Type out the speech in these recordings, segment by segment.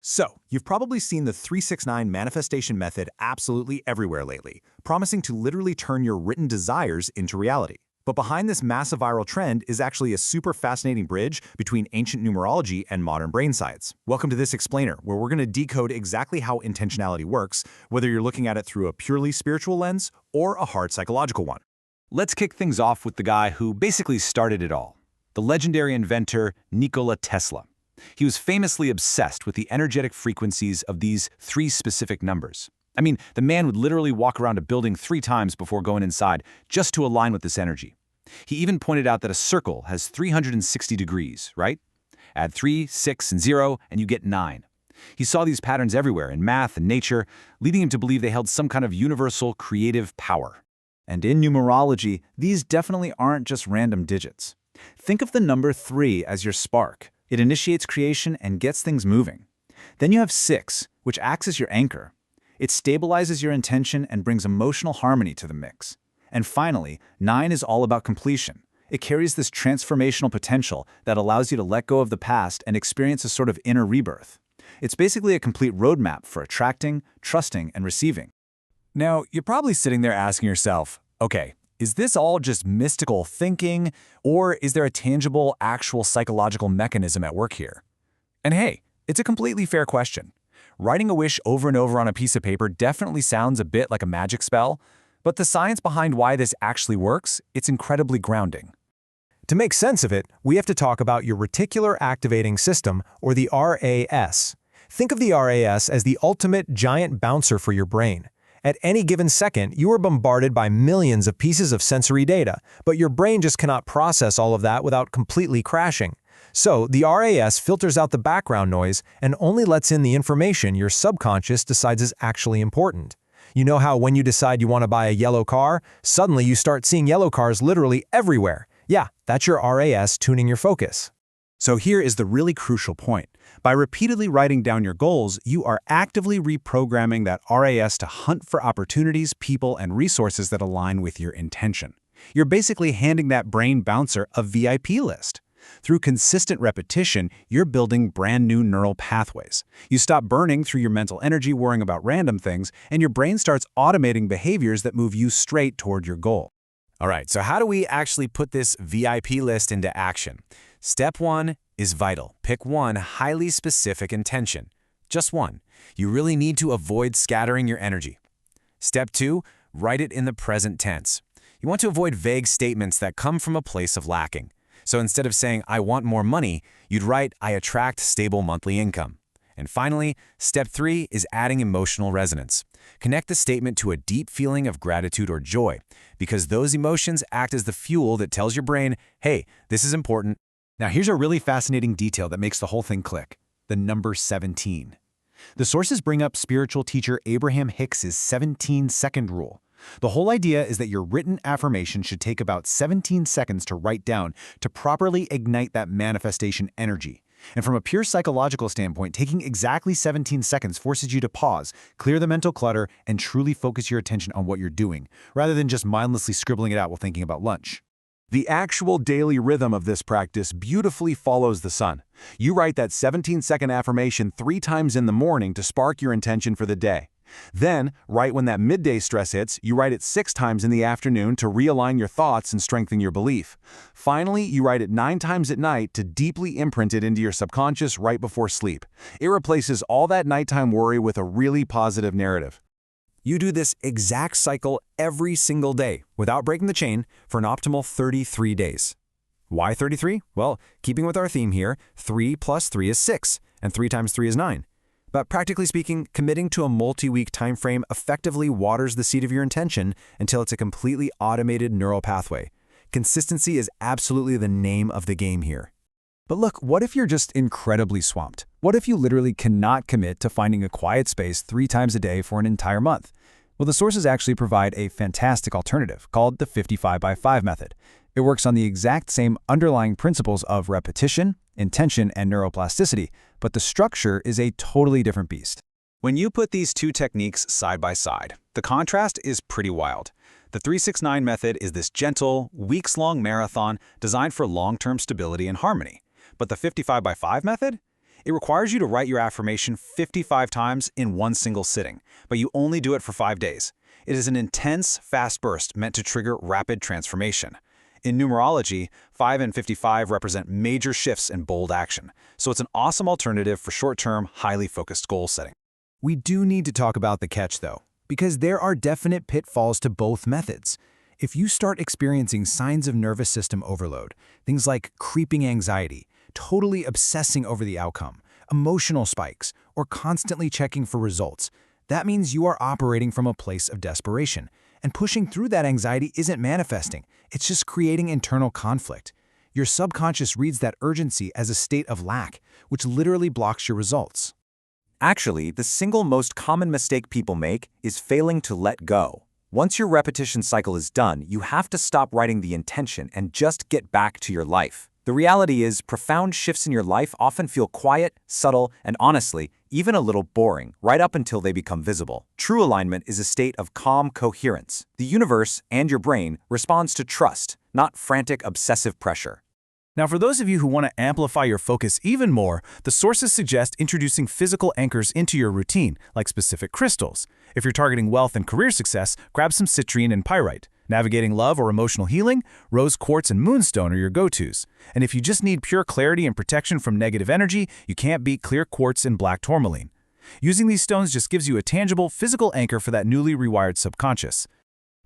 So, you've probably seen the 369 manifestation method absolutely everywhere lately, promising to literally turn your written desires into reality. But behind this massive viral trend is actually a super fascinating bridge between ancient numerology and modern brain science. Welcome to this explainer, where we're going to decode exactly how intentionality works, whether you're looking at it through a purely spiritual lens or a hard psychological one. Let's kick things off with the guy who basically started it all, the legendary inventor Nikola Tesla. He was famously obsessed with the energetic frequencies of these three specific numbers. I mean, the man would literally walk around a building 3 times before going inside just to align with this energy. He even pointed out that a circle has 360 degrees, right? Add 3, 6, and 0, and you get 9. He saw these patterns everywhere in math and nature, leading him to believe they held some kind of universal creative power. And in numerology, these definitely aren't just random digits. Think of the number 3 as your spark. It initiates creation and gets things moving. Then you have 6, which acts as your anchor. It stabilizes your intention and brings emotional harmony to the mix. And finally, 9 is all about completion. It carries this transformational potential that allows you to let go of the past and experience a sort of inner rebirth. It's basically a complete roadmap for attracting, trusting, and receiving. Now, you're probably sitting there asking yourself, okay, is this all just mystical thinking, or is there a tangible, actual psychological mechanism at work here? And hey, it's a completely fair question. Writing a wish over and over on a piece of paper definitely sounds a bit like a magic spell, but the science behind why this actually works, it's incredibly grounding. To make sense of it, we have to talk about your reticular activating system, or the RAS. Think of the RAS as the ultimate giant bouncer for your brain. At any given second, you are bombarded by millions of pieces of sensory data, but your brain just cannot process all of that without completely crashing. So, the RAS filters out the background noise and only lets in the information your subconscious decides is actually important. You know how when you decide you want to buy a yellow car, suddenly you start seeing yellow cars literally everywhere. Yeah, that's your RAS tuning your focus. So here is the really crucial point. By repeatedly writing down your goals, you are actively reprogramming that RAS to hunt for opportunities, people, and resources that align with your intention. You're basically handing that brain bouncer a VIP list. Through consistent repetition, you're building brand new neural pathways. You stop burning through your mental energy worrying about random things, and your brain starts automating behaviors that move you straight toward your goal. All right, so how do we actually put this VIP list into action? Step 1 is vital. Pick one highly specific intention. Just one. You really need to avoid scattering your energy. Step 2, write it in the present tense. You want to avoid vague statements that come from a place of lacking. So instead of saying, I want more money, you'd write, I attract stable monthly income. And finally, step 3 is adding emotional resonance. Connect the statement to a deep feeling of gratitude or joy, because those emotions act as the fuel that tells your brain, hey, this is important. Now here's a really fascinating detail that makes the whole thing click: the number 17. The sources bring up spiritual teacher Abraham Hicks's 17-second rule. The whole idea is that your written affirmation should take about 17 seconds to write down to properly ignite that manifestation energy. And from a pure psychological standpoint, taking exactly 17 seconds forces you to pause, clear the mental clutter, and truly focus your attention on what you're doing, rather than just mindlessly scribbling it out while thinking about lunch. The actual daily rhythm of this practice beautifully follows the sun. You write that 17-second affirmation 3 times in the morning to spark your intention for the day. Then, right when that midday stress hits, you write it 6 times in the afternoon to realign your thoughts and strengthen your belief. Finally, you write it 9 times at night to deeply imprint it into your subconscious right before sleep. It replaces all that nighttime worry with a really positive narrative. You do this exact cycle every single day, without breaking the chain, for an optimal 33 days. Why 33? Well, keeping with our theme here, 3 plus 3 is 6, and 3 times 3 is 9. But practically speaking, committing to a multi-week time frame effectively waters the seed of your intention until it's a completely automated neural pathway. Consistency is absolutely the name of the game here. But look, what if you're just incredibly swamped? What if you literally cannot commit to finding a quiet space 3 times a day for an entire month? Well, the sources actually provide a fantastic alternative called the 55x5 method. It works on the exact same underlying principles of repetition, intention, and neuroplasticity, but the structure is a totally different beast. When you put these two techniques side by side, the contrast is pretty wild. The 369 method is this gentle, weeks-long marathon designed for long-term stability and harmony. But the 55x5 method? It requires you to write your affirmation 55 times in one single sitting, but you only do it for 5 days. It is an intense, fast burst meant to trigger rapid transformation. In numerology, 5 and 55 represent major shifts in bold action, so it's an awesome alternative for short-term, highly focused goal setting. We do need to talk about the catch, though, because there are definite pitfalls to both methods. If you start experiencing signs of nervous system overload, things like creeping anxiety, totally obsessing over the outcome, emotional spikes, or constantly checking for results, that means you are operating from a place of desperation. And pushing through that anxiety isn't manifesting, it's just creating internal conflict. Your subconscious reads that urgency as a state of lack, which literally blocks your results. Actually, the single most common mistake people make is failing to let go. Once your repetition cycle is done, you have to stop writing the intention and just get back to your life. The reality is, profound shifts in your life often feel quiet, subtle, and honestly, even a little boring, right up until they become visible. True alignment is a state of calm coherence. The universe and your brain responds to trust, not frantic, obsessive pressure. Now, for those of you who want to amplify your focus even more, the sources suggest introducing physical anchors into your routine, like specific crystals. If you're targeting wealth and career success, grab some citrine and pyrite. Navigating love or emotional healing, rose quartz and moonstone are your go-tos. And if you just need pure clarity and protection from negative energy, you can't beat clear quartz and black tourmaline. Using these stones just gives you a tangible, physical anchor for that newly rewired subconscious.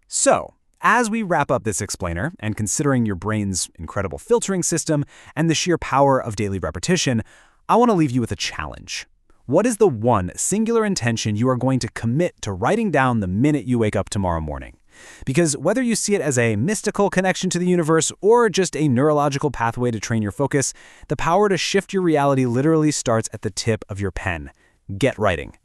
So, as we wrap up this explainer, and considering your brain's incredible filtering system and the sheer power of daily repetition, I want to leave you with a challenge. What is the one singular intention you are going to commit to writing down the minute you wake up tomorrow morning? Because whether you see it as a mystical connection to the universe or just a neurological pathway to train your focus, the power to shift your reality literally starts at the tip of your pen. Get writing.